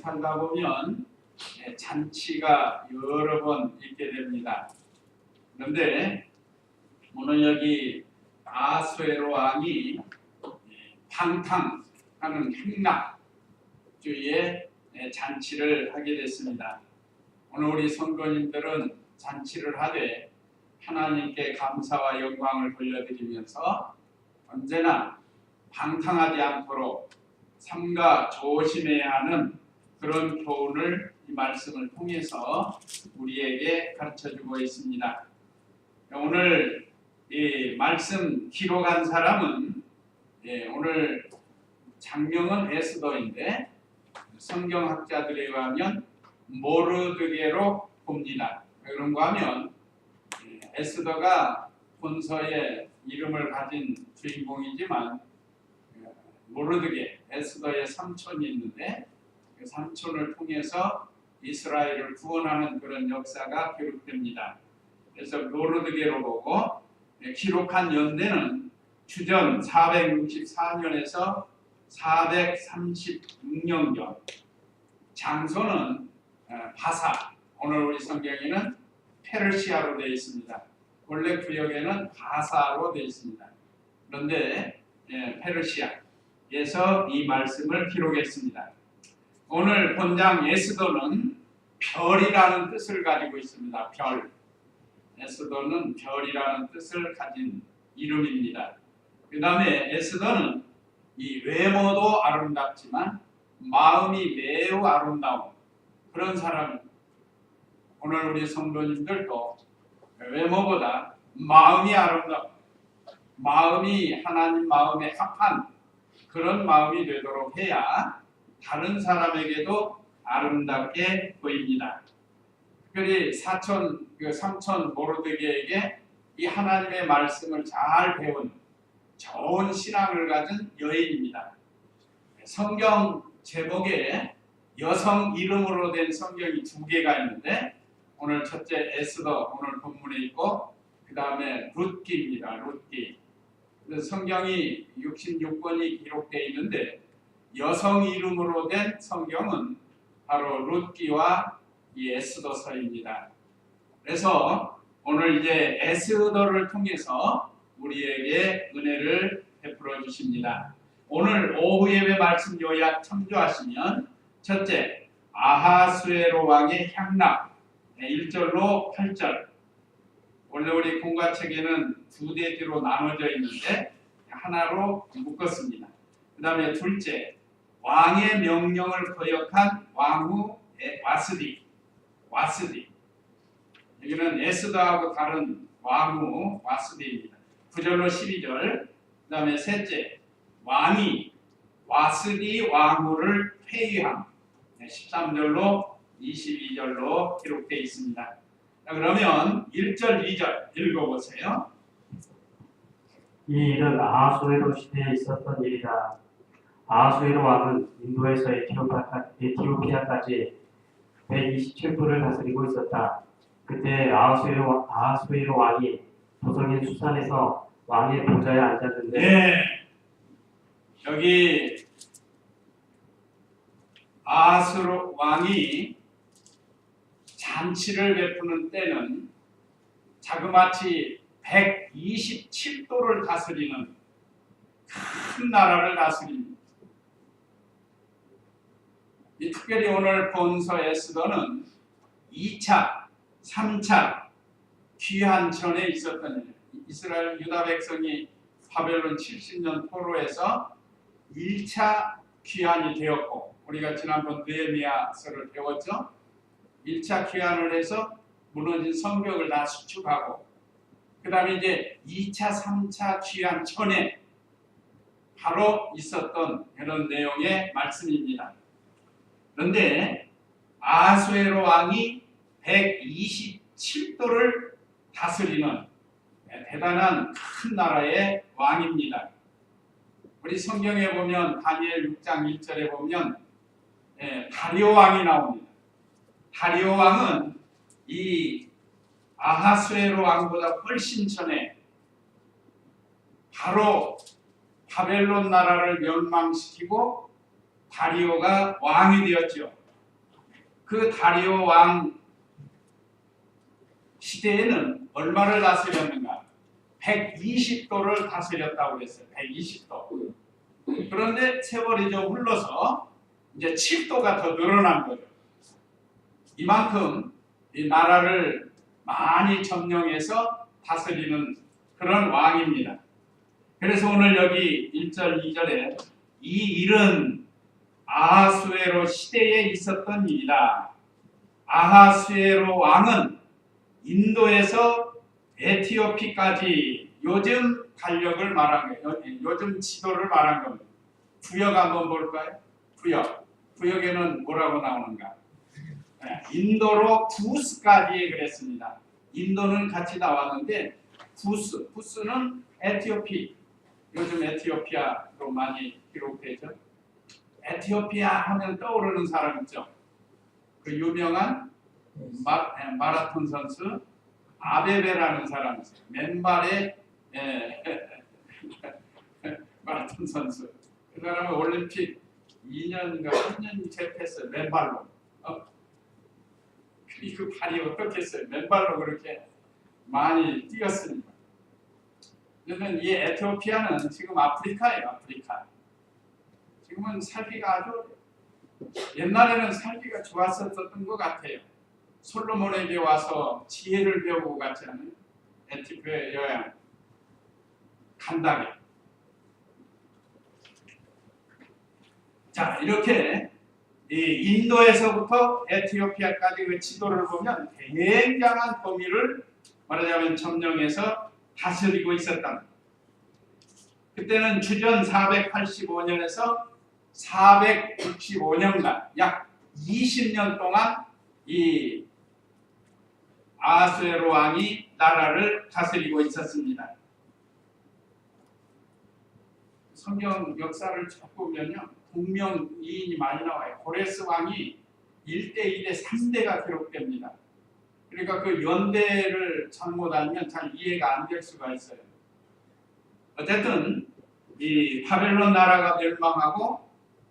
살다 보면 잔치가 여러 번 있게 됩니다. 그런데 오늘 여기 아하수에로 왕이 방탕하는 행락주의의 잔치를 하게 됐습니다. 오늘 우리 성도님들은 잔치를 하되 하나님께 감사와 영광을 돌려드리면서 언제나 방탕하지 않도록 삼가 조심해야 하는 그런 교훈을 이 말씀을 통해서 우리에게 가르쳐주고 있습니다. 오늘 이 말씀 기록한 사람은 오늘 장명은 에스더인데 성경학자들에 의하면 모르드게로 봅니다. 그런가 하면 에스더가 본서의 이름을 가진 주인공이지만 모르드게 에스더의 삼촌이 있는데 그 삼촌을 통해서 이스라엘을 구원하는 그런 역사가 기록됩니다. 그래서 모르드게로 보고 기록한 연대는 주전 464년에서 436년경, 장소는 바사, 오늘 우리 성경에는 페르시아로 되어 있습니다. 원래 구역에는 바사로 되어 있습니다. 그런데 페르시아에서 이 말씀을 기록했습니다. 오늘 본장 에스더는 별이라는 뜻을 가지고 있습니다. 별. 에스더는 별이라는 뜻을 가진 이름입니다. 그 다음에 에스더는 이 외모도 아름답지만 마음이 매우 아름다운 그런 사람입니다. 오늘 우리 성도님들도 외모보다 마음이 아름다운, 마음이 하나님 마음에 합한 그런 마음이 되도록 해야 다른 사람에게도 아름답게 보입니다. 특별히 삼촌 모르드게에게 이 하나님의 말씀을 잘 배운 좋은 신앙을 가진 여인입니다. 성경 제목에 여성 이름으로 된 성경이 2개가 있는데 오늘 첫째 에스더 오늘 본문에 있고 그 다음에 룻기입니다. 룻기. 그래서 성경이 66권이 기록되어 있는데 여성 이름으로 된 성경은 바로 룻기와 이 에스더서입니다. 그래서 오늘 이제 에스더를 통해서 우리에게 은혜를 베풀어 주십니다. 오늘 오후 예배 말씀 요약 참조하시면 첫째, 아하수에로 왕의 향락 1절로 8절. 원래 우리 공과책에는 2대지로 나눠져 있는데 하나로 묶었습니다. 그 다음에 둘째, 왕의 명령을 거역한 왕후 와스디. 여기는 에스더하고 다른 왕후 와스디입니다. 9절로 12절. 그 다음에 셋째, 왕이 와스디 왕후를 폐위함. 13절로 22절로 기록되어 있습니다. 자, 그러면 1절, 2절 읽어보세요. 이 일은 아하수에로 시대에 있었던 일이다. 아하수에로 왕은 인도에서 에티오피아까지 127부를 다스리고 있었다. 그때 아하수에로 왕이 도성인 수산에서 왕의 보좌에 앉았는데 여기 아하수에로 왕이 잔치를 베푸는 때는 자그마치 127도를 다스리는 큰 나라를 다스립니다. 특별히 오늘 본서 에스더는 2차, 3차 귀환전에 있었던 일. 이스라엘 유다 백성이 바벨론 70년 포로에서 1차 귀환이 되었고 우리가 지난번 느헤미야서를 배웠죠. 1차 귀환을 해서 무너진 성벽을 다 수축하고 그 다음에 이제 2차, 3차 귀환 전에 바로 있었던 그런 내용의 말씀입니다. 그런데 아하수에로 왕이 127도를 다스리는 대단한 큰 나라의 왕입니다. 우리 성경에 보면 다니엘 6장 1절에 보면 다리오 왕이 나옵니다. 다리오 왕은 이 아하수에로 왕보다 훨씬 전에 바로 바벨론 나라를 멸망시키고 다리오가 왕이 되었죠. 그 다리오 왕 시대에는 얼마를 다스렸는가? 120도를 다스렸다고 했어요. 120도. 그런데 세월이 좀 흘러서 이제 7도가 더 늘어난 거죠. 이만큼 이 나라를 많이 점령해서 다스리는 그런 왕입니다. 그래서 오늘 여기 1절, 2절에 이 일은 아하수에로 시대에 있었던 일이다. 아하수에로 왕은 인도에서 에티오피까지 요즘 달력을 말한 거예요. 요즘 지도를 말한 겁니다. 구역 한번 볼까요? 구역. 구역에는 뭐라고 나오는가? 인도로 구스까지 그랬습니다. 인도는 같이 나왔는데 구스는 에티오피. 요즘 에티오피아로 많이 기록되죠. 에티오피아 하면 떠오르는 사람 있죠. 그 유명한 마라톤 선수 아베베라는 사람이 있어요. 맨발의 마라톤 선수. 그 사람은 올림픽 2년인가 3년 제패했어요. 맨발로. 그 발이 어떻겠어요? 맨발로 그렇게 많이 뛰었습니다. 그러면 이 에티오피아는 지금 아프리카예요. 아프리카. 지금은 살기가 아주 옛날에는 살기가 좋았었던 것 같아요. 솔로몬에게 와서 지혜를 배우고 갔지 않아요? 에티오피아 여행 간다게. 자, 이렇게 이 인도에서부터 에티오피아까지 그 지도를 보면 굉장한 범위를 말하자면 점령해서 다스리고 있었다. 그때는 주전 485년에서 465년간 약 20년 동안 이 아하수에로 왕이 나라를 다스리고 있었습니다. 성경 역사를 쭉 보면요, 동명이인이 많이 나와요. 고레스 왕이 1대, 2대, 3대가 기록됩니다. 그러니까 그 연대를 잘못 알면 잘 이해가 안 될 수가 있어요. 어쨌든 이 바벨론 나라가 멸망하고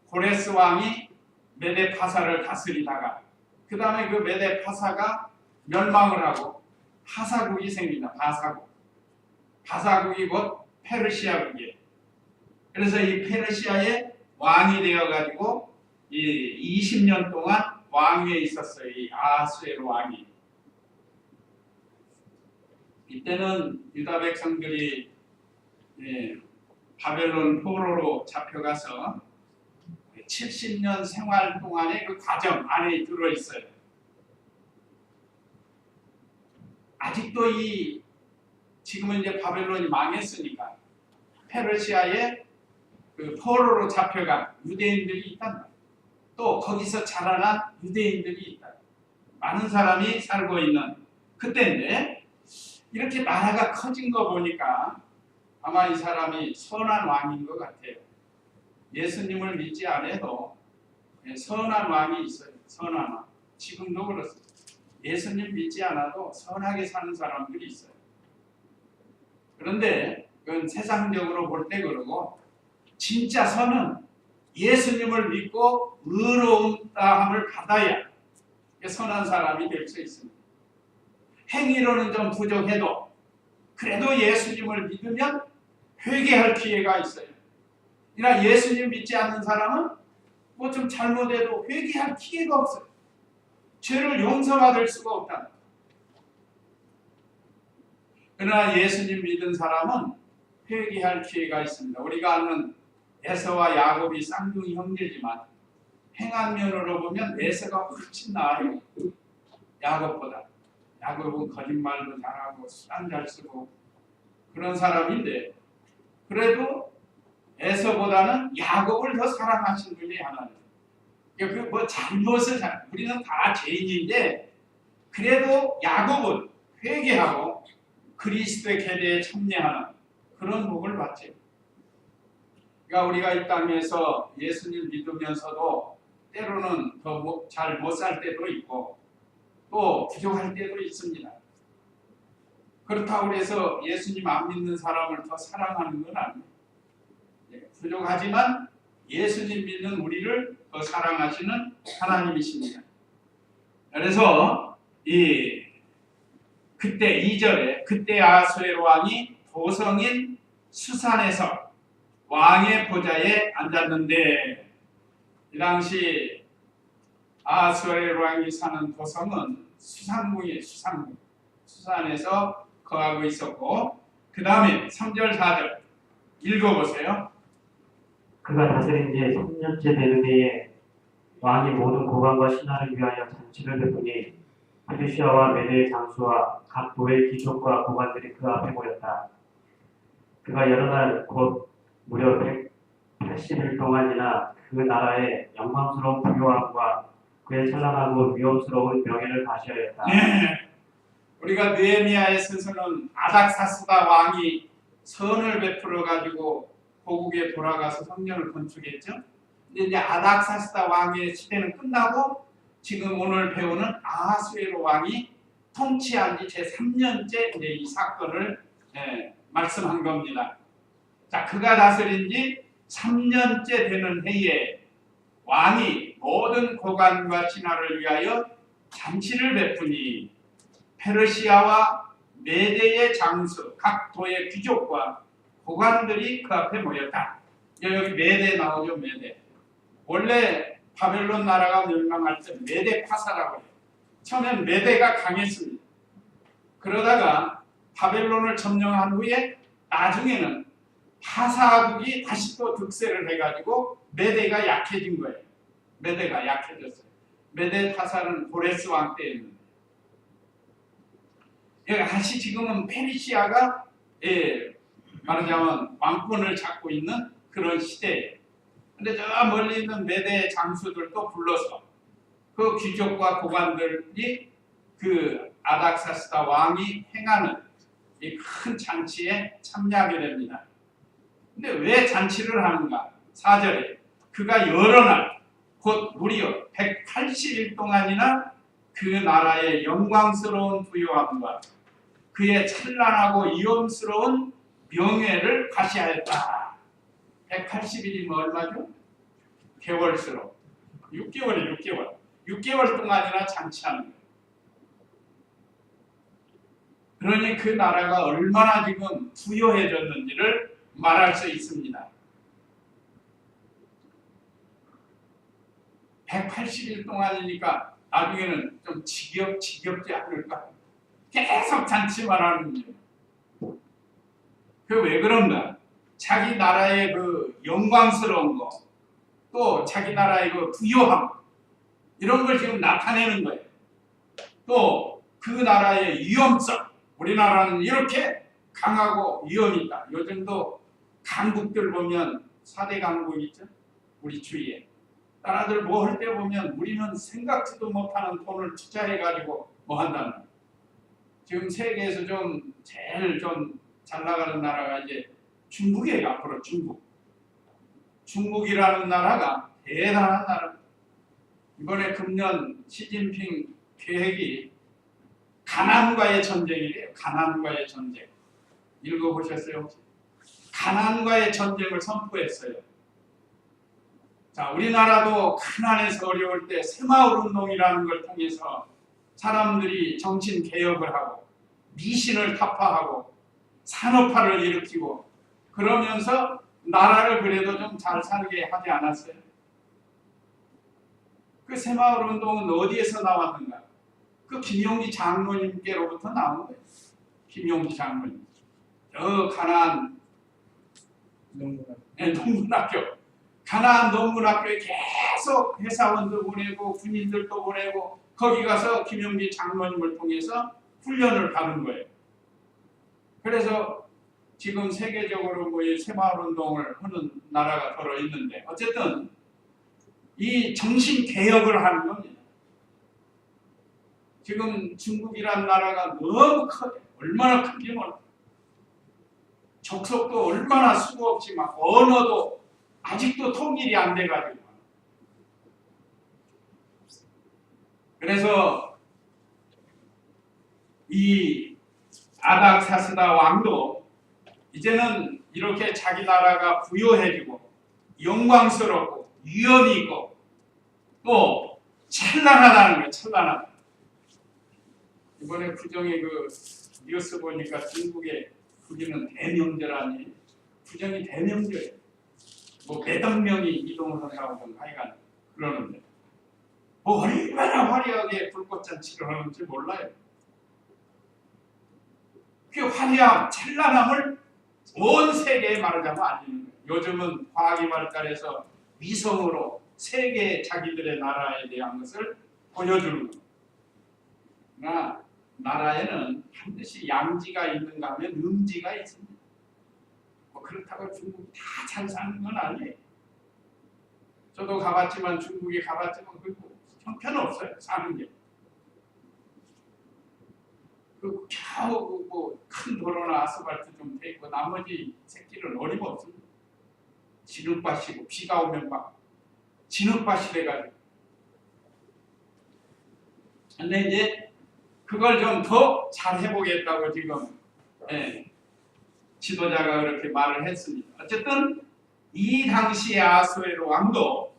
고레스 왕이 메데파사를 다스리다가 그 다음에 그 메데파사가 멸망을 하고 파사국이 생깁니다. 파사국. 파사국이 곧 페르시아국이에요. 그래서 이 페르시아의 왕이 되어가지고 이 20년 동안 왕위에 있었어요. 이 아하수에로 왕이. 이때는 유다 백성들이 바벨론 포로로 잡혀가서 70년 생활 동안의 그 과정 안에 들어있어요. 아직도 지금은 이제 바벨론이 망했으니까 페르시아의 그 포로로 잡혀간 유대인들이 있단 말이에요. 또 거기서 자라난 유대인들이 있다. 많은 사람이 살고 있는 그때인데 이렇게 나라가 커진 거 보니까 아마 이 사람이 선한 왕인 것 같아요. 예수님을 믿지 않아도 선한 왕이 있어요. 선한 왕. 지금도 그렇습니다. 예수님 믿지 않아도 선하게 사는 사람들이 있어요. 그런데 그건 세상적으로 볼 때 그러고 진짜 선은 예수님을 믿고 의로운 다함을 받아야 선한 사람이 될 수 있습니다. 행위로는 좀 부족해도 그래도 예수님을 믿으면 회개할 기회가 있어요. 그러나 예수님 믿지 않는 사람은 뭐 좀 잘못해도 회개할 기회가 없어요. 죄를 용서받을 수가 없다. 그러나 예수님 믿은 사람은 회개할 기회가 있습니다. 우리가 아는 에서와 야곱이 쌍둥이 형제지만 행한 면으로 보면 에서가 훨씬 나아요. 야곱보다. 야곱은 거짓말도 잘하고 술안 잘 쓰고 그런 사람인데 그래도 에서보다는 야곱을 더 사랑하신 분이 하나님. 그러니까 뭐 잘못을 우리는 다 죄인인데 그래도 야곱은 회개하고 그리스도의 계례에 참여하는 그런 복을 받죠. 그러니까 우리가 이 땅에서 예수님 믿으면서도 때로는 더 잘 못 살 때도 있고 또 부족할 때도 있습니다. 그렇다고 해서 예수님 안 믿는 사람을 더 사랑하는 건 아니에요. 부족하지만 예수님 믿는 우리를 더 사랑하시는 하나님이십니다. 그래서 그때 2절에 그때 아하수에로 왕이 도성인 수산에서 왕의 보좌에 앉았는데, 이 당시 아하수에로 왕이 사는 도성은 수산궁이에요. 수산에서 거하고 있었고, 그 다음에 3절 4절 읽어보세요. 그가 다스린 지 3년째 되는 해에 왕이 모든 고관과 신하를 위하여 잔치를 베푸니 페르시아와 메대의 장수와 각 도의 귀족과 고관들이 그 앞에 모였다. 그가 여러 날 곧 무려 180일 동안이나 그 나라의 영광스러운 부요함과 그의 찬란하고 위엄스러운 명예를 과시하였다. 네. 우리가 느헤미야에서는 아닥사스다 왕이 선을 베풀어 가지고 고국에 돌아가서 성전을 건축했죠. 근데 이제 아닥사스다 왕의 시대는 끝나고 지금 오늘 배우는 아하수에로 왕이 통치한 지 제3년째 이제 이 사건을 말씀한 겁니다. 자, 그가 다스린 지 3년째 되는 해에 왕이 모든 고관과 신하를 위하여 잔치를 베푸니 페르시아와 메대의 장수, 각 도의 귀족과 고관들이 그 앞에 모였다. 여기 메대 나오죠, 메대. 원래 바벨론 나라가 멸망할 때 메대 파사라고 해요. 처음엔 메대가 강했습니다. 그러다가 바벨론을 점령한 후에 나중에는 파사국이 다시 또 득세를 해가지고 메대가 약해진 거예요. 메대가 약해졌어요. 메대 파사는 고레스 왕 때였는데, 다시 지금은 페르시아가 말하자면 왕권을 잡고 있는 그런 시대예요. 근데 저 멀리 있는 메대 장수들도 불러서 그 귀족과 고관들이 그 아닥사스다 왕이 행하는 이 큰 잔치에 참여하게 됩니다. 근데 왜 잔치를 하는가? 4절에 그가 여러 날 곧 무려 180일 동안이나 그 나라의 영광스러운 부요함과 그의 찬란하고 위엄스러운 명예를 과시하였다. 180일이면 얼마죠? 개월수로 6개월에 6개월 동안이나 잔치하는 거예요. 그러니 그 나라가 얼마나 지금 부요해졌는지를 말할 수 있습니다. 180일 동안이니까 나중에는 좀 지겹지 않을까? 계속 잔치만 하는 거예요. 그 왜 그런가? 자기 나라의 그 영광스러운 거, 또 자기 나라의 그 부요함, 이런 걸 지금 나타내는 거예요. 또 그 나라의 위험성, 우리나라는 이렇게 강하고 위험이 있다. 요즘도 강국들 보면 4대 강국 있죠? 우리 주위에. 나라들 뭐 할 때 보면 우리는 생각지도 못하는 돈을 투자해가지고 뭐 한다는 거예요. 지금 세계에서 좀 제일 좀 잘 나가는 나라가 이제 중국이에요. 앞으로 중국이라는 나라가 대단한 나라. 이번에 금년 시진핑 계획이 가난과의 전쟁이래요. 가난과의 전쟁. 읽어보셨어요 혹시? 가난과의 전쟁을 선포했어요. 자, 우리나라도 가난해서 어려울 때 새마을운동이라는 걸 통해서 사람들이 정신 개혁을 하고 미신을 타파하고 산업화를 일으키고 그러면서 나라를 그래도 좀 잘 살게 하지 않았어요? 그 새마을운동은 어디에서 나왔는가? 그 김용기 장로님께로부터 나온 거예요. 김용기 장로님. 저 가나안 농문학교. 가나안 농문학교에 계속 회사원도 보내고 군인들도 보내고 거기 가서 김용기 장로님을 통해서 훈련을 받은 거예요. 그래서 지금 세계적으로 뭐 이 새마을운동을 하는 나라가 더러 있는데 어쨌든 이 정신 개혁을 하는 겁니다. 지금 중국이란 나라가 너무 커요. 얼마나 큰지 몰라. 족속도 얼마나 수고 없이 막 언어도 아직도 통일이 안 돼가지고. 그래서 이 아닥사스다 왕도 이제는 이렇게 자기 나라가 부요해지고 영광스럽고 위엄이 있고 또 찬란하다는 거예요. 찬란하다. 이번에 부정의 그 뉴스 보니까 중국에 우리는 대명절 아니에요? 부정이 대명절이에요. 뭐 몇억 명이 이동을 한다고 하여간 그러는데 뭐 얼마나 화려하게 불꽃잔치를 하는지 몰라요. 그 화려함, 찬란함을 온 세계에 말하자면 알리는 거예요. 요즘은 과학이 발달해서 위성으로 세계 자기들의 나라에 대한 것을 보여주는 거예요. 그러나 나라에는 반드시 양지가 있는가 하면 음지가 있습니다. 뭐 그렇다고 중국이 다 잘 사는 건 아니에요. 저도 가봤지만 중국에 가봤지만 그리고 형편없어요. 사는 게. 그 겨우 뭐큰 도로나 아스팔트 좀 돼 있고 나머지 새끼는 어림없습니다. 진흙밭이고 비가 오면 막 진흙밭이 돼가지고. 근데 이제 그걸 좀 더 잘 해보겠다고 지금 지도자가 그렇게 말을 했습니다. 어쨌든 이 당시의 아수에로 왕도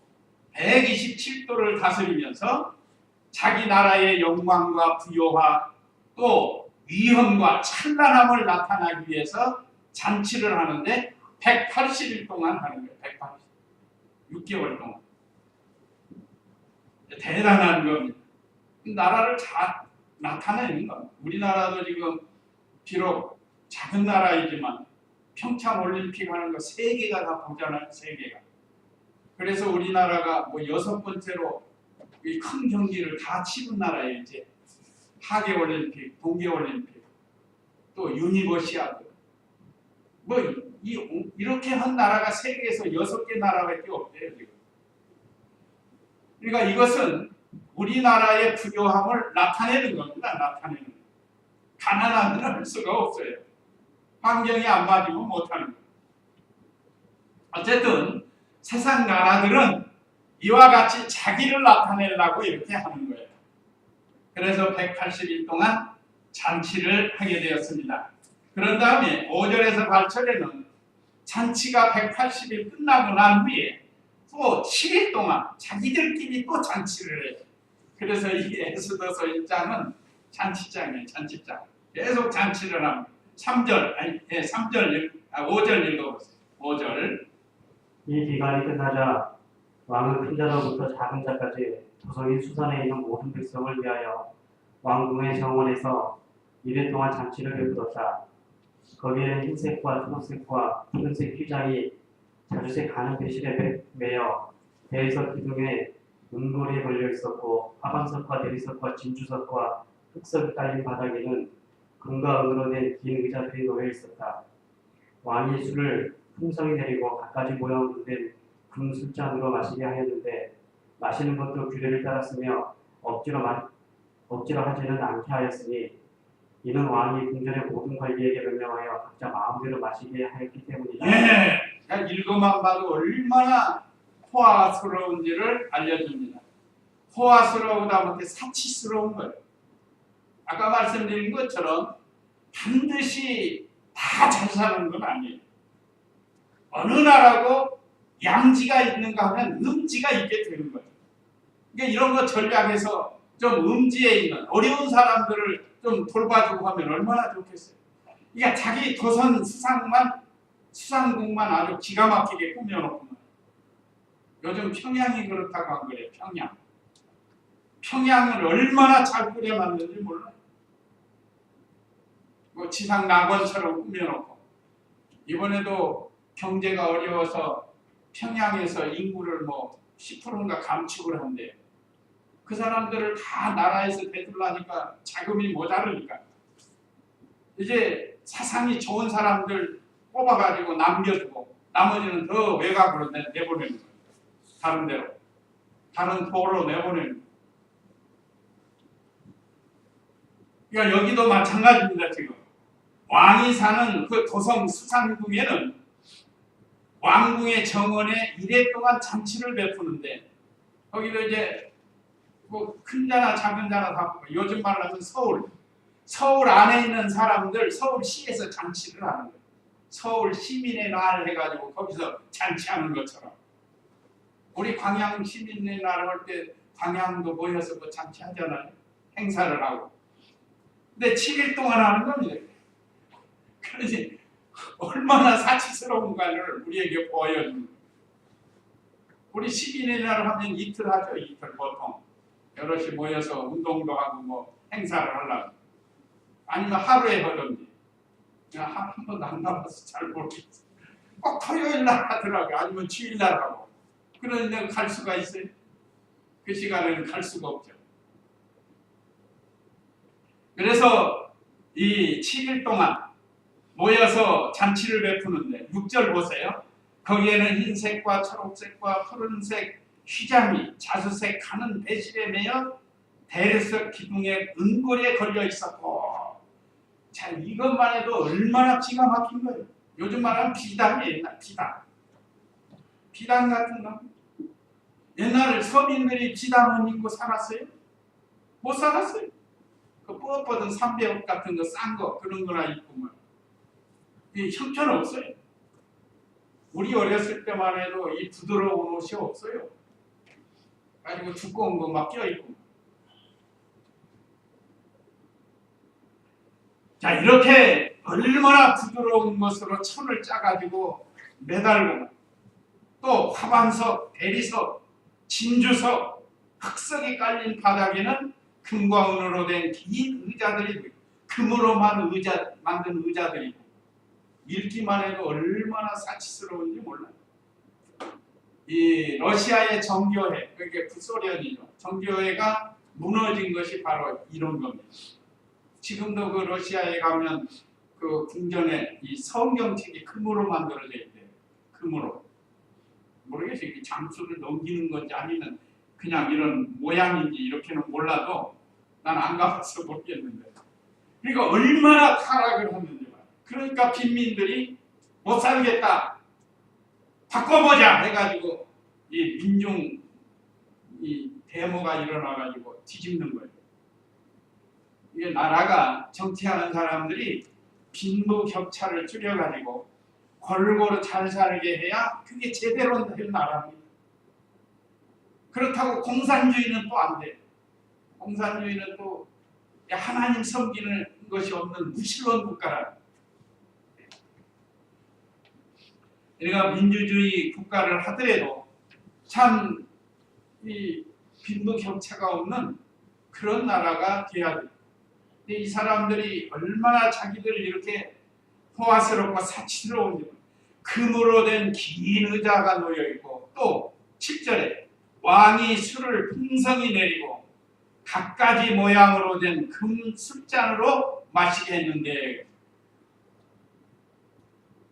127도를 다스리면서 자기 나라의 영광과 부요와 또 위엄과 찬란함을 나타나기 위해서 잔치를 하는데 180일 동안 하는 거예요. 180. 6개월 동안. 대단한 겁니다. 나라를 잘 나타내는 겁니다. 우리나라도 지금 비록 작은 나라이지만 평창 올림픽 하는 거 3개가 다 보잖아요. 3개가. 그래서 우리나라가 뭐 6번째로 이 큰 경기를 다 치른 나라예요. 이제 하계 올림픽, 동계 올림픽, 또 유니버시아드. 뭐 이렇게 한 나라가 세계에서 6개 나라밖에 없대요. 지금. 그러니까 이것은 우리나라의 부요함을 나타내는 겁니다. 나타내는 거. 가난하면 할 수가 없어요. 환경이 안 맞으면 못하는 거예요. 어쨌든 세상 나라들은 이와 같이 자기를 나타내려고 이렇게 하는 거예요. 그래서 180일 동안 잔치를 하게 되었습니다. 그런 다음에 5절에서 8절에는 잔치가 180일 끝나고 난 후에 또 7일 동안 자기들끼리 또 잔치를 해요. 그래서 이 에스더서 1장은 잔치장이에요. 잔치장. 계속 잔치를 합니다. 5절 읽어보세요. 5절. 이 기간이 끝나자 왕은 큰 자로부터 작은 자까지 도성인 수산에 있는 모든 백성을 위하여 왕궁의 정원에서 이래 동안 잔치를 베풀었다. 거기에는 흰색과 초록색과 푸른색 휘장이 자주색 가는 배실에 매여 배에서 기둥에 은골이 걸려 있었고 화방석과 대리석과 진주석과 흑석이 깔린 바닥에는 금과 은으로 된 긴 의자들이 놓여 있었다. 왕이 술을 풍성히 내리고 갖가지 모양으로 된 금술잔으로 마시게 하였는데 마시는 것도 규례를 따랐으며 억지로 하지는 않게 하였으니 이는 왕이 궁전의 모든 관리에게 명령하여 각자 마음대로 마시게 하였기 때문이다. 읽어만 봐도 얼마나 호화스러운지를 알려줍니다. 호화스러우다 못해 사치스러운 거예요. 아까 말씀드린 것처럼 반드시 다 잘 사는 건 아니에요. 어느 나라고 양지가 있는가 하면 음지가 있게 되는 거예요. 그러니까 이런 거 전략해서 좀 음지에 있는 어려운 사람들을 좀 돌봐주고 하면 얼마나 좋겠어요. 그러니까 자기 도선 수상국만 아주 기가 막히게 꾸며놓고 요즘 평양이 그렇다고 한 거예요. 평양을 얼마나 잘 꾸려놨는지 몰라요. 뭐 지상 낙원처럼 꾸며놓고 이번에도 경제가 어려워서 평양에서 인구를 뭐 10%인가 감축을 한대요. 그 사람들을 다 나라에서 대들라니까 자금이 모자르니까 이제 사상이 좋은 사람들 뽑아가지고 남겨두고 나머지는 더 외곽으로 내보내는 거예요. 다른 데로. 다른 도로 내보내는 거예요. 그러니까 여기도 마찬가지입니다. 지금. 왕이 사는 그 도성 수산궁에는 왕궁의 정원에 이래 동안 잔치를 베푸는데 거기도 이제 뭐 큰 자나 작은 자나 다 보고 요즘 말로 하면 서울 안에 있는 사람들 서울시에서 잔치를 하는 거예요. 서울 시민의 날 해가지고 거기서 잔치하는 것처럼 우리 광양 시민의 날 할 때 광양도 모여서 뭐 잔치하잖아요. 행사를 하고 근데 7일 동안 하는 겁니다. 그러니 얼마나 사치스러운가를 우리에게 보여줍니다. 우리 12일 날 하면 이틀 하죠. 이틀 보통. 여럿이 모여서 운동도 하고 뭐 행사를 하려고. 아니면 하루에 하던지. 내가 한 번도 안 가봐서 잘 모르겠어. 꼭 토요일 날 하더라고요. 아니면 주일 날 하고. 그런데 갈 수가 있어요? 그 시간에는 갈 수가 없죠. 그래서 이 7일 동안 모여서 잔치를 베푸는데 6절 보세요. 거기에는 흰색과 초록색과 푸른색 휘장이 자수색 가는 배실에 매여 대리석 기둥에 은골에 걸려 있었고, 자, 이것만 해도 얼마나 기가 막힌 거예요. 요즘 말하면 비단이에요. 옛날 비단. 비단 같은 거. 옛날에 서민들이 비단을 입고 살았어요? 못 살았어요. 그 뻣뻣한 삼배옷 같은 거 싼 거 그런 거나 입고 뭐. 이 형편없어요. 우리 어렸을 때만 해도 이 부드러운 옷이 없어요. 가지고 두꺼운 거 막 껴입고. 자, 이렇게 얼마나 부드러운 것으로 천을 짜가지고 매달고, 또 화반석, 대리석, 진주석, 흑석이 깔린 바닥에는 금과 은으로 된 긴 의자들이, 금으로만 만든 의자들이고, 읽기만 해도 얼마나 사치스러운지 몰라요. 이 러시아의 정교회, 그게 구소련이죠. 정교회가 무너진 것이 바로 이런 겁니다. 지금도 그 러시아에 가면 그 궁전에 이 성경책이 금으로 만들어져 있대요. 금으로. 모르겠어요. 이게 장수를 넘기는 건지 아니면 그냥 이런 모양인지 이렇게는 몰라도 난 안 가봐서 모르겠는데. 그러니까 얼마나 타락을 했는지. 그러니까 빈민들이 못 살겠다, 바꿔보자 해가지고 이 민중 이 데모가 일어나가지고 뒤집는 거예요. 이게 나라가 정치하는 사람들이 빈부격차를 줄여가지고 골고루 잘 살게 해야 그게 제대로 된 나라입니다. 그렇다고 공산주의는 또 안 돼요. 공산주의는 또 하나님 섬기는 것이 없는 무신론 국가라. 우리가 민주주의 국가를 하더라도 참 이 빈부격차가 없는 그런 나라가 돼야 돼요. 근데 이 사람들이 얼마나 자기들 이렇게 호화스럽고 사치스러운지. 금으로 된 긴 의자가 놓여 있고, 또 7절에 왕이 술을 풍성히 내리고 갖가지 모양으로 된 금 술잔으로 마시게 했는데,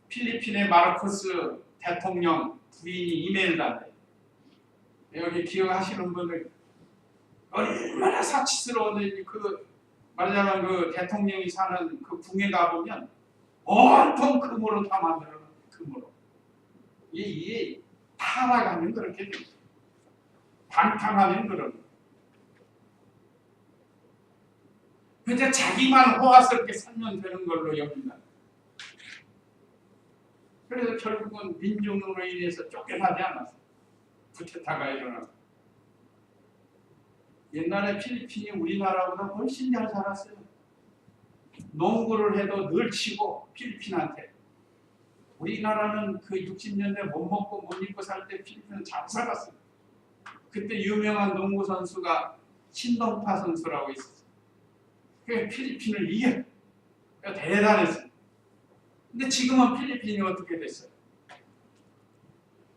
필리핀의 마르코스 대통령 부인이 이멜다인데, 여기 기억하시는 분들 얼마나 사치스러운지. 그 말하자면 그 대통령이 사는 그 궁에 가보면 온통 금으로 다 만들어놓은 금으로. 이게 타락하면 그렇게 됩니다. 방탕하면 그런. 그저 자기만 호화스럽게 살면 되는 걸로 여긴다. 그래서 결국은 민중으로 인해서 쫓겨나지 않았어요. 쿠데타가 일어나고. 옛날에 필리핀이 우리나라보다 훨씬 잘 살았어요. 농구를 해도 늘 치고 필리핀한테. 우리나라는 그 60년대 못 먹고 못 입고 살 때 필리핀은 잘 살았어요. 그때 유명한 농구 선수가 신동파 선수라고 있었어요. 그 필리핀을 이겨. 대단했어요. 근데 지금은 필리핀이 어떻게 됐어요?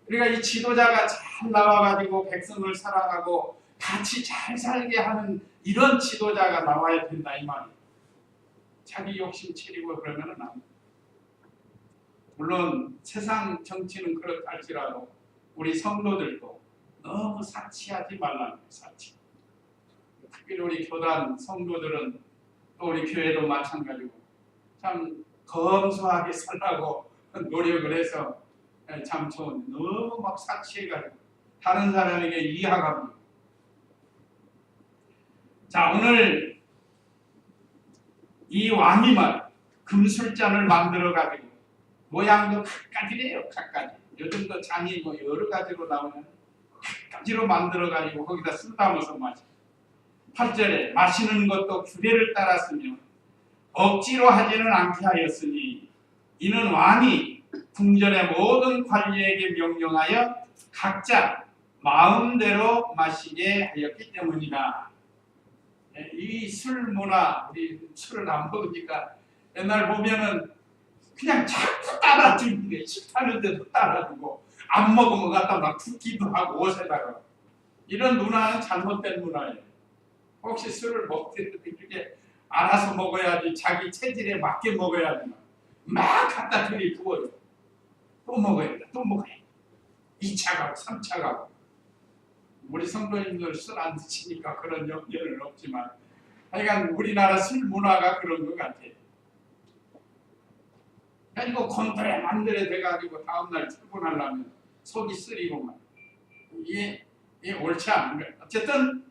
그러니까 이 지도자가 잘 나와가지고 백성을 사랑하고 같이 잘 살게 하는 이런 지도자가 나와야 된다 이 말이에요. 자기 욕심 채리고 그러면은 안 돼. 물론 세상 정치는 그렇다 할지라도 우리 성도들도 너무 사치하지 말라는 거예요. 사치. 특별히 우리 교단 성도들은, 또 우리 교회도 마찬가지고 참 검소하게 살라고 노력을 해서 참 좋은, 너무 막 사치해가지고 다른 사람에게 이하갑니다. 자, 오늘 이 왕이 말 금술잔을 만들어가지고 모양도 각가지래요. 각가지. 요즘도 잔이 뭐 여러 가지로 나오는 각가지로 만들어가지고 거기다 술 담아서 마셔. 8절에 마시는 것도 규례를 따랐으며 억지로 하지는 않게 하였으니 이는 왕이 궁전의 모든 관리에게 명령하여 각자 마음대로 마시게 하였기 때문이다. 이 술 문화, 우리 술을 안 먹으니까 옛날 보면은 그냥 자꾸 따라주는 게 싫다는데도 따라주고 안 먹으면 갖다 막 붓기도 하고 옷에다가 이런 문화는 잘못된 문화예요. 혹시 술을 먹을 때 이렇게 알아서 먹어야지 자기 체질에 맞게 먹어야지 막 갖다 들이부어요. 또 먹어야 돼, 또 먹어야 돼. 2차 가고 3차 가고 우리 성도님들 술 안 드시니까 그런 염려는 없지만 하여간 우리나라 술 문화가 그런 것 같아요. 이거 건드려 만들어 돼가지고 다음날 출근하려면 속이 쓰리고만 이게 옳지 않은 거예요. 어쨌든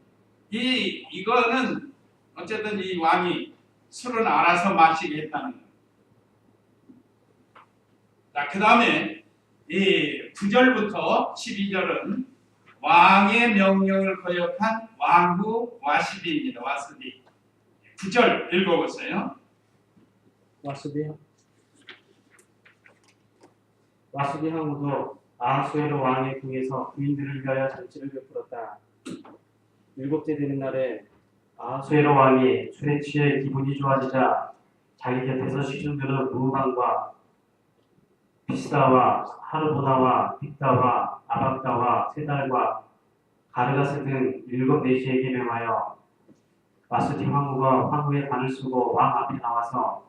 이거는 어쨌든 이 왕이 술은 알아서 마시게 했다는 거예요. 자, 그 다음에 이 9절부터 12절은 왕의 명령을 거역한 왕후 와시디입니다. 와시디. 9절 읽어보세요. 와수디요. 와수디 항우도 아하수에로 왕의 궁에서 부인들을 위하여 잔치를 베풀었다. 7째 되는 날에 아하수에로 왕이 술에 취해 기분이 좋아지자 자기 곁에서 시중들은 무방과 비스다와 하르보나와 빅다와 아박다와 세달과 가르가스 등 7내시에게 명하여 와수디 황후가 황후의 관을 쓰고 왕 앞에 나와서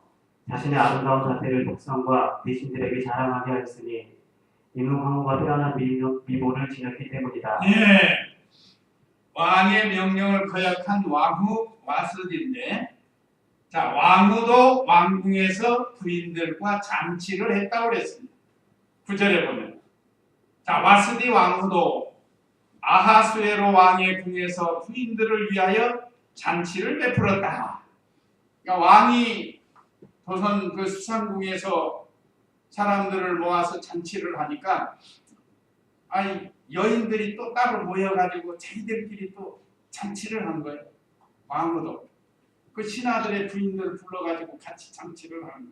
자신의 아름다운 자태를 백성과 대신들에게 자랑하게 하였으니 이는 황후가 태어난 미모를 지녔기 때문이다. 예. 왕의 명령을 거역한 왕후 와스디인데, 자, 왕후도 왕궁에서 부인들과 잔치를 했다고 그랬습니다. 9절에 보면, 자, 와스디 왕후도 아하수에로 왕의 궁에서 부인들을 위하여 잔치를 베풀었다. 그러니까 왕이 조선 그 수상궁에서 사람들을 모아서 잔치를 하니까 아니 여인들이 또 따로 모여가지고 자기들끼리 또 잔치를 한 거예요. 왕후도 그 신하들의 부인들을 불러가지고 같이 잔치를 하는 거예요.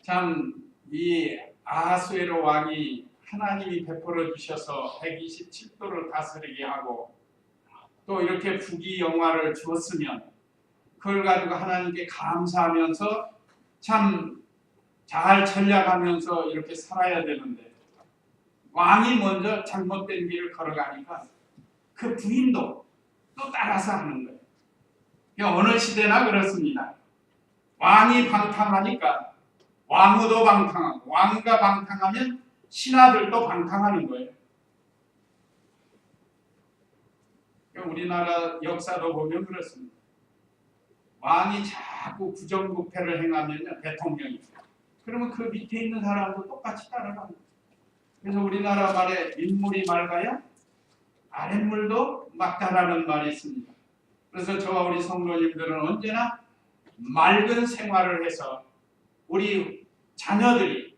참 이 아하수에로 왕이 하나님이 베풀어 주셔서 127도를 다스리게 하고 또 이렇게 부귀영화를 주었으면 그걸 가지고 하나님께 감사하면서 참 잘 전략하면서 이렇게 살아야 되는데 왕이 먼저 잘못된 길을 걸어가니까 그 부인도 또 따라서 하는 거예요. 그러니까 어느 시대나 그렇습니다. 왕이 방탕하니까 왕후도 방탕하고 왕가 방탕하면 신하들도 방탕하는 거예요. 그러니까 우리나라 역사도 보면 그렇습니다. 왕이 자꾸 부정부패를 행하면요, 대통령이. 그러면 그 밑에 있는 사람도 똑같이 따라가는 거예요. 그래서 우리나라 말에 민물이 맑아야 아랫물도 맑다라는 말이 있습니다. 그래서 저와 우리 성도님들은 언제나 맑은 생활을 해서 우리 자녀들이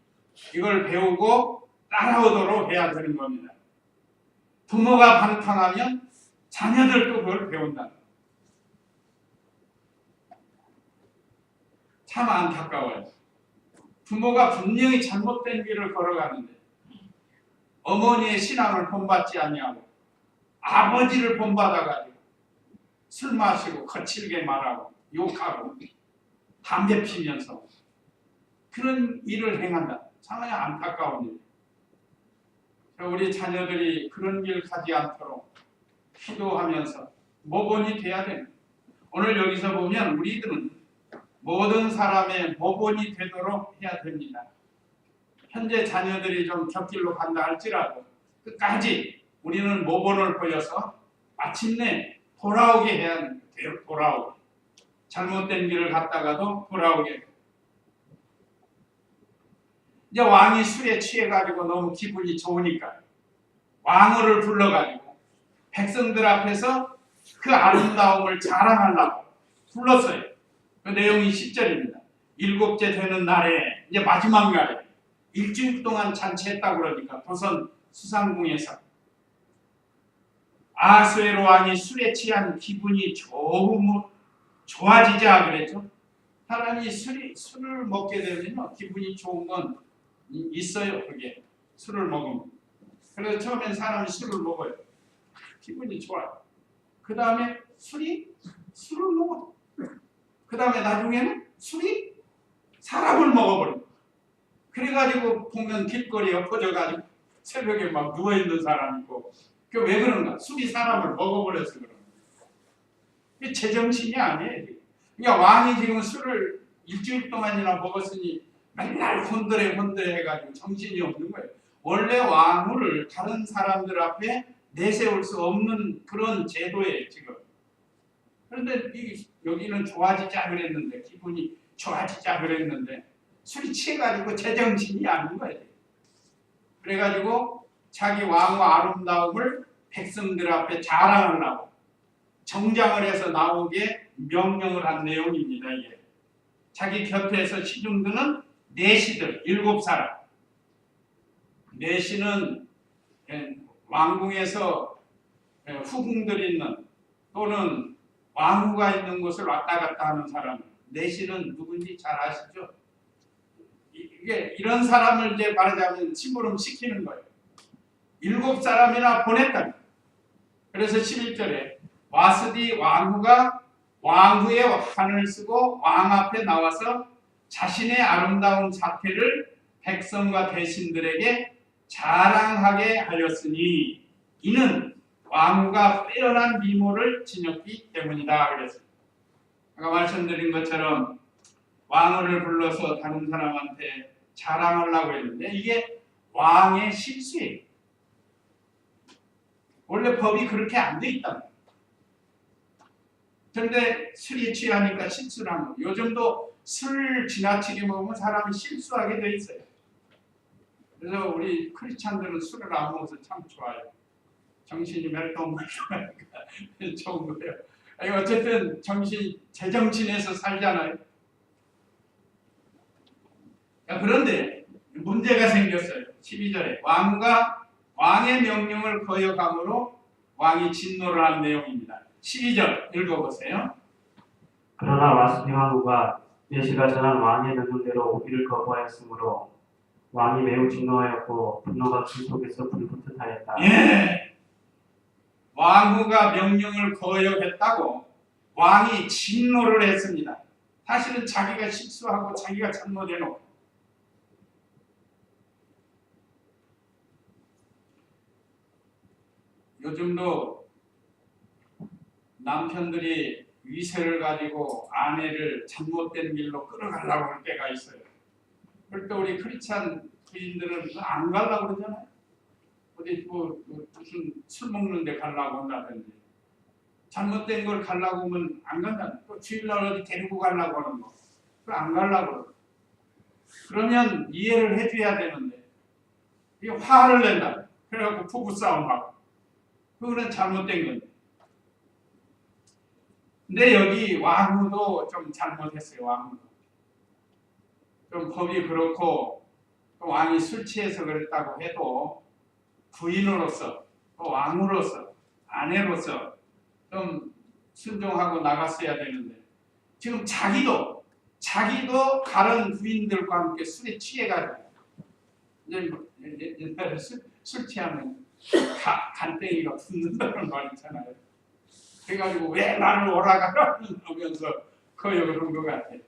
이걸 배우고 따라오도록 해야 되는 겁니다. 부모가 방탕하면 자녀들도 그걸 배운다. 참 안타까워요. 부모가 분명히 잘못된 길을 걸어가는데 어머니의 신앙을 본받지 아니하고 아버지를 본받아가지고 술 마시고 거칠게 말하고 욕하고 담배 피면서 그런 일을 행한다. 상당히 안타까운 일. 우리 자녀들이 그런 길 가지 않도록 기도하면서 모본이 돼야 됩니다. 오늘 여기서 보면 우리들은 모든 사람의 모본이 되도록 해야 됩니다. 현재 자녀들이 좀 곁길로 간다 할지라도 끝까지 우리는 모본을 보여서 마침내 돌아오게 해야 돼요. 돌아오게. 잘못된 길을 갔다가도 돌아오게. 이제 왕이 술에 취해가지고 너무 기분이 좋으니까 왕후를 불러가지고 백성들 앞에서 그 아름다움을 자랑하려고 불렀어요. 그 내용이 10절입니다. 7째 되는 날에 이제 마지막 날에 일주일 동안 잔치했다고 그러니까 조선 수상궁에서 아하수에로 왕이 술에 취한 기분이 좋아지자 그랬죠. 사람이 술을 먹게 되면요 기분이 좋은 건 있어요. 그게 술을 먹으면. 그래서 처음엔 사람이 술을 먹어요. 기분이 좋아요. 그 다음에 술을 먹어. 그 다음에 나중에는 술이 사람을 먹어버려. 그래가지고 보면 길거리에 엎어져가지고 새벽에 막 누워있는 사람 있고. 그 왜 그런가? 술이 사람을 먹어버려서 그런 거야. 이게 제정신이 아니에요. 그러니까 왕이 지금 술을 일주일 동안이나 먹었으니 맨날 혼들해 해가지고 정신이 없는 거예요. 원래 왕후를 다른 사람들 앞에 내세울 수 없는 그런 제도예요 지금. 그런데 여기는 좋아지자 그랬는데 기분이 좋아지자 그랬는데 술이 취해가지고 제정신이 아닌 거예요. 그래가지고 자기 왕후 아름다움을 백성들 앞에 자랑하려고 정장을 해서 나오게 명령을 한 내용입니다. 이게 자기 곁에서 시중 드는 내시들 7사람. 내시는 왕궁에서 후궁들이 있는 또는 왕후가 있는 곳을 왔다 갔다 하는 사람. 내시는 누군지 잘 아시죠? 이게 이런 사람을 이제 말하자면 심부름 시키는 거예요. 7사람이나 보냈다. 그래서 11절에 와스디 왕후가 왕후의 환을 쓰고 왕 앞에 나와서 자신의 아름다운 자태를 백성과 대신들에게 자랑하게 하였으니 이는 왕후가 빼어난 미모를 지녔기 때문이다. 그래서 아까 말씀드린 것처럼 왕후를 불러서 다른 사람한테 자랑하려고 했는데 이게 왕의 실수예요. 원래 법이 그렇게 안 돼 있다. 그런데 술이 취하니까 실수를 한 거예요. 요즘도 술 지나치게 먹으면 사람이 실수하게 돼 있어요. 그래서 우리 크리스찬들은 술을 안 먹어서 참 좋아요. 정신이 멜똥멜똥하니까 좋은 거예요. 아니, 어쨌든 제정신에서 살잖아요. 그런데 문제가 생겼어요. 12절에 왕후가 왕의 명령을 거역함으로 왕이 진노를 한 내용입니다. 12절 읽어보세요. 그러나 와스디 왕후가 내시가 전한 왕의 명령대로 오기를 거부하였으므로 왕이 매우 진노하였고 분노가 그 속에서 불붙듯 하였다. 예, 왕후가 명령을 거역했다고 왕이 진노를 했습니다. 사실은 자기가 실수하고 자기가 잘못해놓고 요즘도 남편들이 위세를 가지고 아내를 잘못된 길로 끌어가려고 할 때가 있어요. 그럴 때 우리 크리스찬 부인들은 안 가려고 그러잖아요. 어디 무슨 술 먹는 데 가려고 한다든지 잘못된 걸 가려고 하면 안 간다. 또 주일날 어디 데리고 가려고 하는 거 그걸 안 가려고 그러고. 그러면 이해를 해줘야 되는데 이게 화를 낸다. 그래갖고 부부싸움하고 그거는 잘못된 건데. 근데 여기 왕후도 좀 잘못했어요. 왕후도 좀 법이 그렇고 또 왕이 술 취해서 그랬다고 해도 부인으로서 또 왕후로서 아내로서 좀 순종하고 나갔어야 되는데 지금 자기도 다른 부인들과 함께 술에 취해가지고 옛날에 술 취하면 간땡이가 붙는다는 말 있잖아요. 그래가지고 왜 나를 오라가라 하면서 거역을 한 것 같아요.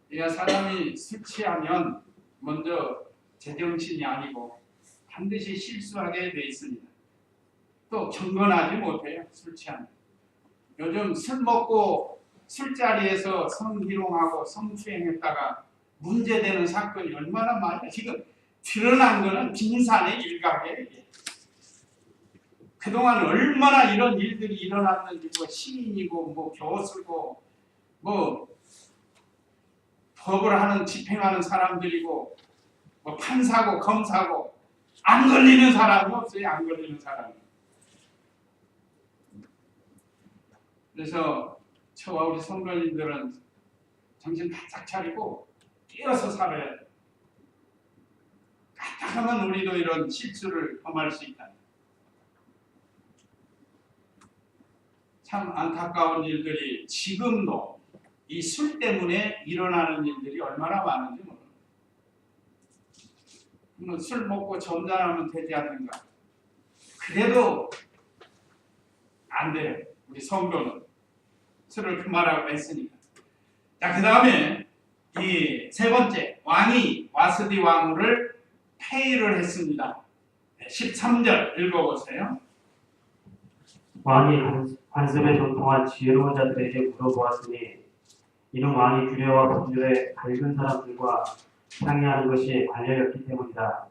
그러니까 사람이 술 취하면 먼저 제정신이 아니고 반드시 실수하게 돼 있습니다. 또 경건하지 못해요. 술 취하면. 요즘 술 먹고 술자리에서 성희롱하고 성추행했다가 문제되는 사건이 얼마나 많아요. 지금 드러난 거는 빙산의 일각이에요. 이게. 그동안 얼마나 이런 일들이 일어났는지 뭐 시민이고 뭐 교수고 뭐 법을 하는 집행하는 사람들이고 뭐 판사고 검사고 안 걸리는 사람이 없어요. 안 걸리는 사람이. 그래서 저와 우리 성도님들은 정신 바짝 차리고 깨어서 살아야 돼요. 까딱하면 우리도 이런 실수를 범할 수 있다. 참 안타까운 일들이 지금도 이 술 때문에 일어나는 일들이 얼마나 많은지 모릅니다. 술 먹고 점잖으면 되지 않는가? 그래도 안 돼요. 우리 성도는 술을 그만하고 했으니까. 자, 그 다음에 이 세 번째, 왕이 와스디 왕후를 폐위를 했습니다. 13절 읽어보세요. 왕이 관습에 전통한 지혜로운 자들에게 물어보았으니 이는 왕이 규례와 법률에 밝은 사람들과 상의하는 것이 관례였기 때문이다.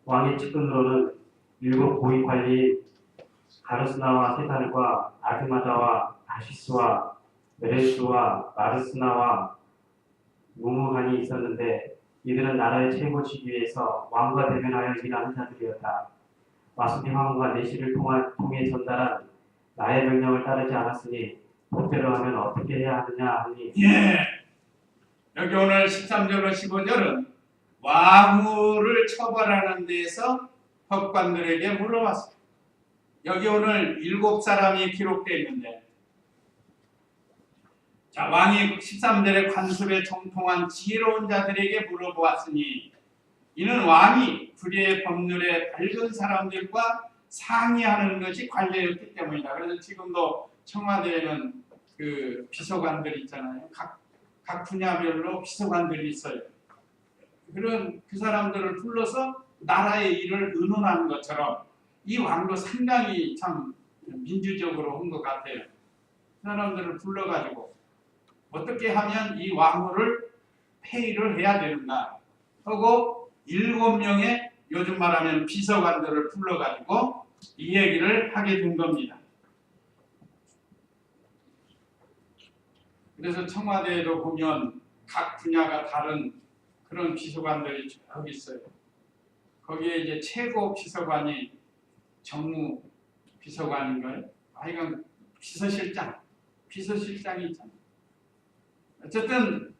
왕의 측근으로는 7 고위 관리인 가르스나와 세달과 아드마다와 다시스와 메레스와 마르스나와 무무간이 있었는데 이들은 나라의 최고 지위에서 왕과 대면하여 일하는 자들이었다. 와스디 왕후가 내시를 통해 전달한 나의 명령을 따르지 않았으니 법대로 하면 어떻게 해야 하느냐 하니 예. 여기 오늘 13절로 15절은 왕후를 처벌하는 데에서 법관들에게 물어봤습니다. 여기 오늘 7사람이 기록되어 있는데, 자, 왕이 13절에 관습에 정통한 지혜로운 자들에게 물어보았으니 이는 왕이 규례의 법률에 밝은 사람들과 상의하는 것이 관례였기 때문이다. 그래서 지금도 청와대에는 그 비서관들 있잖아요. 각 분야별로 비서관들이 있어요. 그런 그 사람들을 불러서 나라의 일을 의논하는 것처럼 이 왕도 상당히 참 민주적으로 한 것 같아요. 그 사람들을 불러가지고 어떻게 하면 이 왕후를 폐위를 해야 되는가 하고 7명의 요즘 말하면 비서관들을 불러가지고 이 얘기를 하게 된 겁니다. 그래서 청와대에도 보면 각 분야가 다른 그런 비서관들이 쭉 있어요. 거기에 이제 최고 비서관이 정무 비서관인가요? 하여간 비서실장이 있잖아요. 어쨌든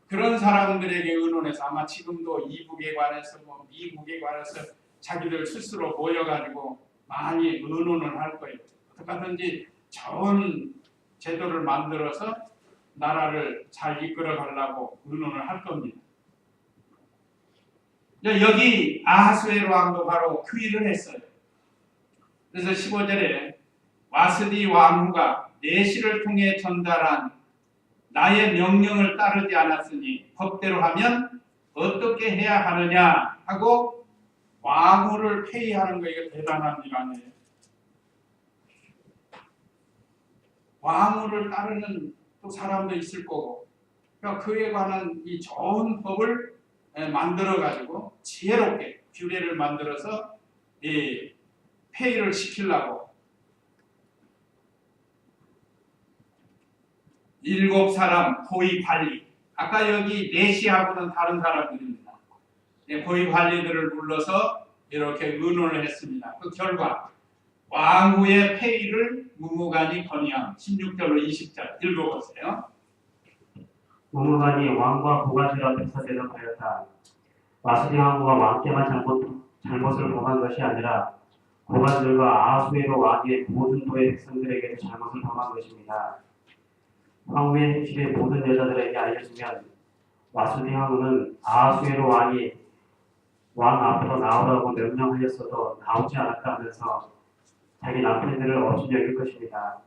그런 사람들에게 의논해서 아마 지금도 이북에 관해서 미국에 관해서 자기들 스스로 모여가지고 많이 의논을 할 거예요. 어떻게 하든지 좋은 제도를 만들어서 나라를 잘 이끌어 가려고 의논을 할 겁니다. 여기 아하수에로 왕도 바로 그 일을 했어요. 그래서 15절에 와스디 왕후가 내시를 통해 전달한 나의 명령을 따르지 않았으니 법대로 하면 어떻게 해야 하느냐 하고 왕후를 폐위하는 거 이거 대단한 일 아니에요. 왕후를 따르는 또 사람도 있을 거고, 그러니까 그에 관한 이 좋은 법을 만들어 가지고 지혜롭게 규례를 만들어서 이 폐위를 시키려고 7사람 고위 관리, 아까 여기 내시하고는 다른 사람들입니다. 고위 관리들을 불러서 이렇게 의논을 했습니다. 그 결과 왕후의 폐위를 무무간이 건의함. 16절로 20절 읽어보세요. 무무간이 왕과 고관들 앞에서 대답하였다. 와스디 왕후가 왕께만 잘못을 범한 것이 아니라 고관들과 아하수에로 왕의 모든 도의 백성들에게도 잘못을 범한 것입니다. 왕후의 행실이 모든 여자들에게 알려지면 와스디 왕후는 아하수에로 왕이 왕 앞으로 나오라고 명령하였어도 나오지 않았다 하면서 자기 남편들을 어찌 여길 것입니다.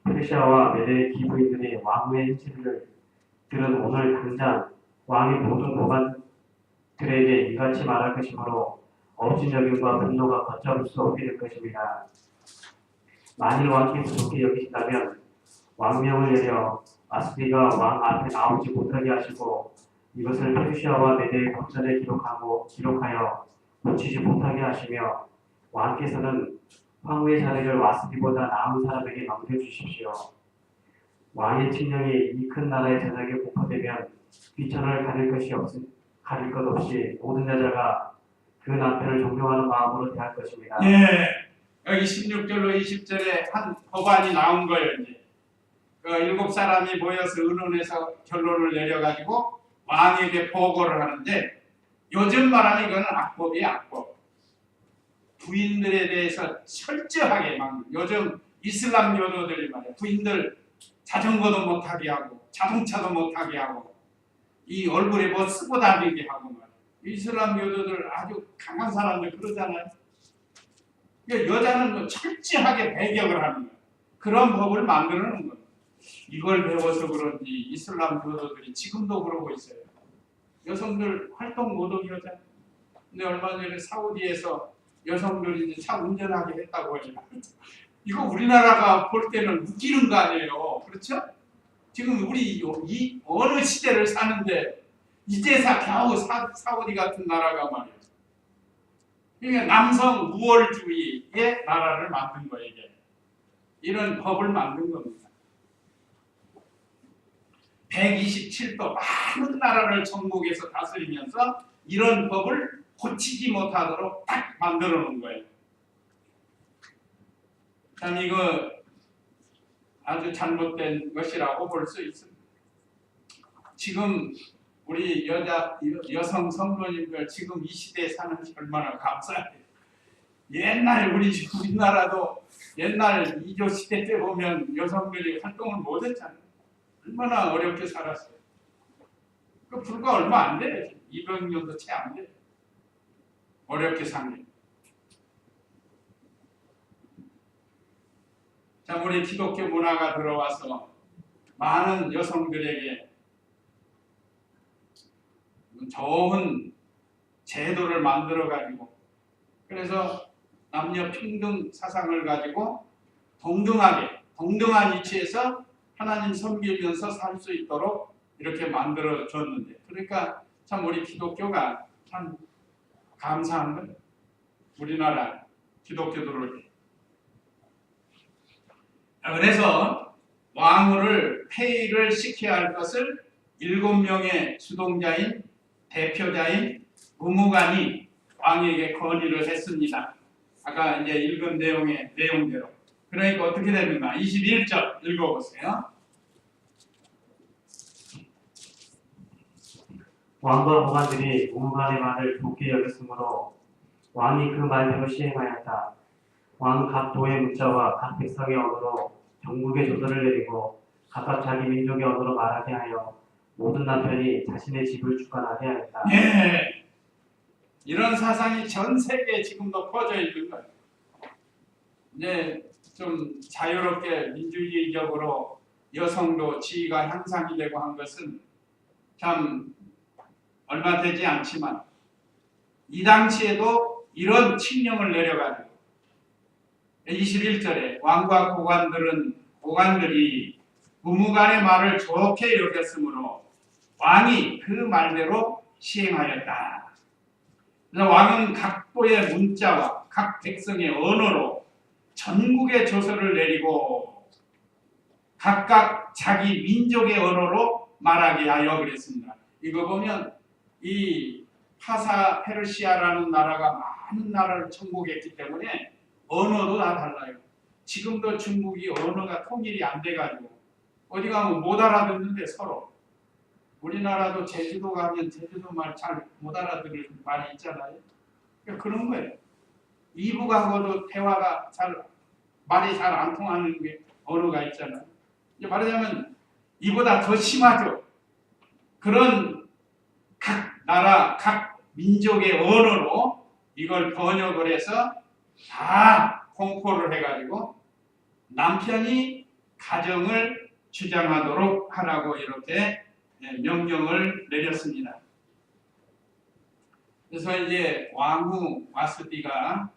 페르시아와 메대의 기부인들이 왕후의 행실을 들은 오늘 당장 왕의 모든 고관들에게 이같이 말할 것이므로 업신여김과 분노가 걷잡을 수 없게 될 것입니다. 만일 왕께서 좋게 여기신다면 왕명을 내려 와스디가 왕 앞에 나오지 못하게 하시고 이것을 페르시아와 메대의 법전에 기록하여 묻히지 못하게 하시며 왕께서는 황후의 자리를 와스디보다 나은 사람에게 넘겨주십시오. 왕의 칙령이 이 큰 나라의 전역에 공포되면 귀천을 가릴 것 없이 모든 여자가 그 남편을 존경하는 마음으로 대할 것입니다. 예, 여기 16절로 20절에 한 법안이 나온 거예요. 이제 그 7사람이 모여서 의논해서 결론을 내려가지고 왕에게 보고를 하는데, 요즘 말하는 이거는 악법이에요. 악법. 부인들에 대해서 철저하게 막 요즘 이슬람 교도들이 말이야 부인들 자전거도 못 타게 하고 자동차도 못 타게 하고 이 얼굴에 뭐 쓰고 다니게 하고 말이야. 이슬람 교도들 아주 강한 사람들 그러잖아요. 그러니까 여자는 뭐 철저하게 배격을 하는 거야. 그런 법을 만들어 놓은 거야. 이걸 배워서 그런지 이슬람 교도들이 지금도 그러고 있어요. 여성들 활동 못하게 하잖아. 근데 얼마 전에 사우디에서 여성들이 이제 차 운전하게 했다고 해요. 이거 우리나라가 볼 때는 웃기는 거 아니에요. 그렇죠? 지금 우리 이 어느 시대를 사는데 이제서 겨우 사우디 같은 나라가 말이에요. 그러니까 남성 우월주의의 나라를 만든 거예요. 이게. 이런 법을 만든 겁니다. 127도 많은 나라를 전국에서 다스리면서 이런 법을 고치지 못하도록 딱 만들어 놓은 거예요. 참 이거 아주 잘못된 것이라고 볼 수 있습니다. 지금 우리 여성 성도님들 지금 이 시대에 사는 게 얼마나 감사해요. 옛날 우리나라도 옛날 2조 시대 때 보면 여성들이 활동을 못했잖아요. 얼마나 어렵게 살았어요. 그 불과 얼마 안 돼요. 200년도 채 안 돼요. 어렵게 산 게. 자, 우리 기독교 문화가 들어와서 많은 여성들에게 좋은 제도를 만들어 가지고 그래서 남녀 평등 사상을 가지고 동등한 위치에서 하나님 섬기면서 살 수 있도록 이렇게 만들어 줬는데 그러니까 참 우리 기독교가 참 감사한 거예요. 우리나라 기독교들을. 그래서 왕후를 폐위를 시켜야 할 것을 7명의 주동자인 대표자인 무무관이 왕에게 건의를 했습니다. 아까 이제 읽은 내용대로. 그러니까 어떻게 됩니까? 21절 읽어보세요. 왕과 보관들이 무무관의 말을 좋게 여겼으므로 왕이 그 말대로 시행하였다. 왕은 각 도의 문자와 각 백성의 언어로 전국에 조서를 내리고 각각 자기 민족의 언어로 말하게 하여 모든 남편이 자신의 집을 주관하게 하였다. 예, 이런 사상이 전 세계에 지금도 퍼져 있는 거예요. 이제 좀 자유롭게 민주주의적으로 여성도 지위가 향상이 되고 한 것은 참 얼마 되지 않지만 이 당시에도 이런 칙령을 내려가지고 21절에 왕과 고관들이 무무관의 말을 좋게 여겼으므로 왕이 그 말대로 시행하였다. 그래서 왕은 각 도의 문자와 각 백성의 언어로 전국에 조서를 내리고 각각 자기 민족의 언어로 말하게 하여 그랬습니다. 이거 보면 이 페르시아라는 나라가 많은 나라를 정복했기 때문에 언어도 다 달라요. 지금도 중국이 언어가 통일이 안 돼가지고 어디 가면 못 알아듣는데 서로. 우리나라도 제주도 가면 제주도 말 잘 못 알아들을 말이 있잖아요. 그러니까 그런 거예요. 이북하고도 대화가 말이 잘 안 통하는 게 언어가 있잖아요. 이제 말하자면 이보다 더 심하죠. 그런 각 나라, 각 민족의 언어로 이걸 번역을 해서 다 공포를 해가지고 남편이 가정을 주장하도록 하라고 이렇게 명령을 내렸습니다. 그래서 이제 왕후 와스디가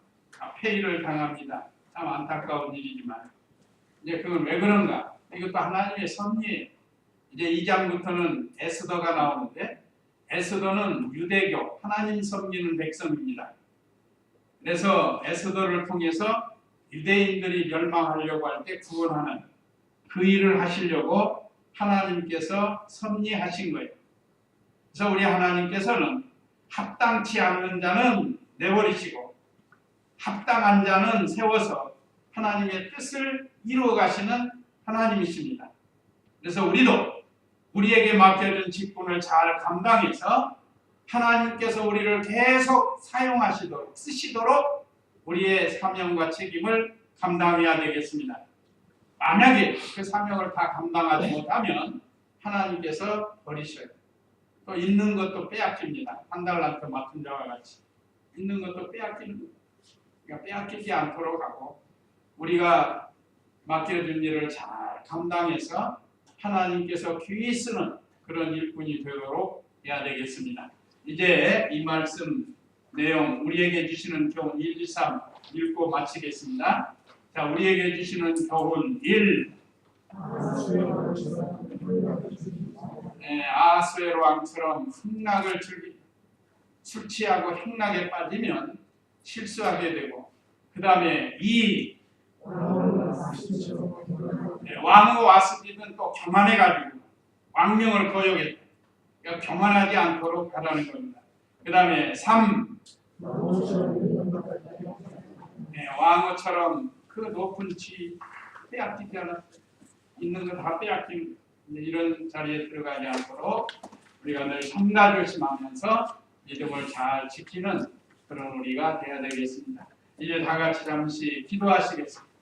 폐위를 당합니다. 참 안타까운 일이지만 이제 그건 왜 그런가? 이것도 하나님의 섭리예요. 이제 2장부터는 에스더가 나오는데 에스더는 유대교 하나님 섬기는 백성입니다. 그래서 에스더를 통해서 유대인들이 멸망하려고 할 때 구원하는 그 일을 하시려고 하나님께서 섭리하신 거예요. 그래서 우리 하나님께서는 합당치 않는 자는 내버리시고 합당한 자는 세워서 하나님의 뜻을 이루어 가시는 하나님이십니다. 그래서 우리도 우리에게 맡겨진 직분을 잘 감당해서 하나님께서 우리를 계속 사용하시도록 쓰시도록 우리의 사명과 책임을 감당해야 되겠습니다. 만약에 그 사명을 다 감당하지 못하면 하나님께서 버리셔요. 또 있는 것도 빼앗깁니다. 한 달란트 맡은 자와 같이 있는 것도 빼앗기는 거예요. 그러니까 빼앗기지 않도록 하고 우리가 맡겨준 일을 잘 감당해서 하나님께서 귀히 쓰는 그런 일꾼이 되도록 해야 되겠습니다. 이제 이 말씀 내용 우리에게 주시는 교훈 1, 2, 3 읽고 마치겠습니다. 자, 우리에게 주시는 교훈 1. 아수에로 왕처럼 흥락을 즐기 술 취하고 행락에 빠지면 실수하게 되고 그 다음에 2. 왕후 와스디는 또 교만해가지고 왕명을 거역했다. 그러니까 교만하지 않도록 하라는 겁니다. 그 다음에 3. 왕후처럼 그 높은 지 빼앗기지 않았다. 있는 거 다 빼앗긴 이런 자리에 들어가지 않도록 우리가 늘 삼가조심하면서 믿음을 잘 지키는 그런 우리가 되어야 되겠습니다. 이제 다 같이 잠시 기도하시겠습니다.